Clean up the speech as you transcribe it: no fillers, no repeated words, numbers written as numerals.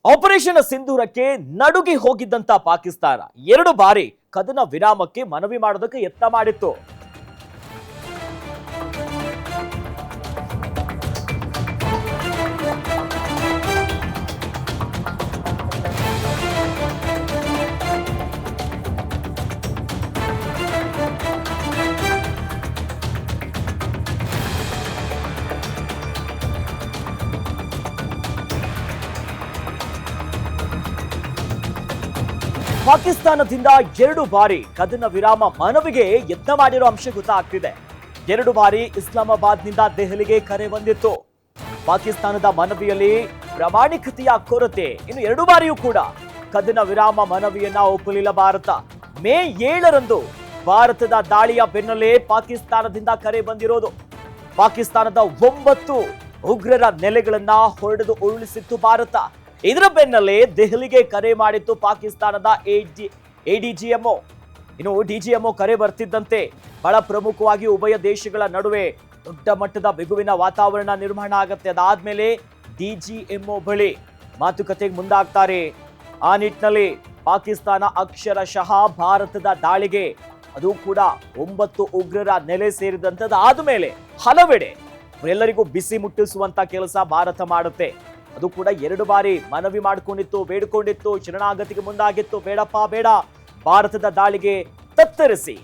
Operation ಸಿಂಧೂರಕ್ಕೆ ನಡುಗಿ ಹೋಗಿದ್ದಂತ Pakistan 2 ಬಾರಿ ಕದನ ವಿರಾಮಕ್ಕೆ ಮನವಿ ಮಾಡೋದಕ್ಕೆ ಯತ್ನ ಮಾಡಿತ್ತು. ಪಾಕಿಸ್ತಾನದಿಂದ 2 ಬಾರಿ ಕದನ ವಿರಾಮ ಮನವಿಗೆ ಯತ್ನ ಮಾಡಿರೋ ಅಂಶ ಗೊತ್ತಾಗ್ತಿದೆ. 2 ಬಾರಿ ಇಸ್ಲಾಮಾಬಾದ್ನಿಂದ ದೆಹಲಿಗೆ ಕರೆ ಬಂದಿತ್ತು. ಪಾಕಿಸ್ತಾನದ ಮನವಿಯಲ್ಲಿ ಪ್ರಾಮಾಣಿಕತೆಯ ಕೊರತೆ. ಇನ್ನು 2 ಬಾರಿಯೂ ಕೂಡ ಕದನ ವಿರಾಮ ಮನವಿಯನ್ನ ಒಪ್ಪಲಿಲ್ಲ ಭಾರತ. ಮೇ 7ರಂದು ಭಾರತದ ದಾಳಿಯ ಬೆನ್ನಲ್ಲೇ ಪಾಕಿಸ್ತಾನದಿಂದ ಕರೆ ಬಂದಿರೋದು. ಪಾಕಿಸ್ತಾನದ 9 ಉಗ್ರರ ನೆಲೆಗಳನ್ನ ಹೊಡೆದು ಉರುಳಿಸಿತ್ತು ಭಾರತ. ಇದರ ಬೆನ್ನಲ್ಲೇ ದೆಹಲಿಗೆ ಕರೆ ಮಾಡಿತ್ತು ಪಾಕಿಸ್ತಾನದ ಎಡಿಜಿಎಂಒ. ಇನ್ನು ಡಿಜಿಎಂಒ ಕರೆ ಬರ್ತಿದ್ದಂತೆ ಬಹಳ ಪ್ರಮುಖವಾಗಿ ಉಭಯ ದೇಶಗಳ ನಡುವೆ ದೊಡ್ಡ ಮಟ್ಟದ ಬಿಗುವಿನ ವಾತಾವರಣ ನಿರ್ಮಾಣ ಆಗುತ್ತೆ. ಅದಾದ್ಮೇಲೆ ಡಿಜಿಎಂಒ ಬಳಿ ಮಾತುಕತೆಗೆ ಮುಂದಾಗ್ತಾರೆ. ಆ ನಿಟ್ಟಿನಲ್ಲಿ ಪಾಕಿಸ್ತಾನ ಅಕ್ಷರಶಃ ಭಾರತದ ದಾಳಿಗೆ, ಅದು ಕೂಡ 9 ಉಗ್ರರ ನೆಲೆ ಸೇರಿದಂತದ್ದು ಆದ್ಮೇಲೆ ಹಲವೆಡೆ ಎಲ್ಲರಿಗೂ ಬಿಸಿ ಮುಟ್ಟಿಸುವಂತ ಕೆಲಸ ಭಾರತ ಮಾಡುತ್ತೆ. ಅದು ಕೂಡ 2 ಬಾರಿ ಮನವಿ ಮಾಡಿಕೊಂಡಿತ್ತು, ಬೇಡಿಕೊಂಡಿತ್ತು, ಶರಣಾಗತಿಗೆ ಮುಂದಾಗಿತ್ತು. ಬೇಡಪ್ಪ ಬೇಡ, ಭಾರತದ ದಾಳಿಗೆ ತತ್ತರಿಸಿ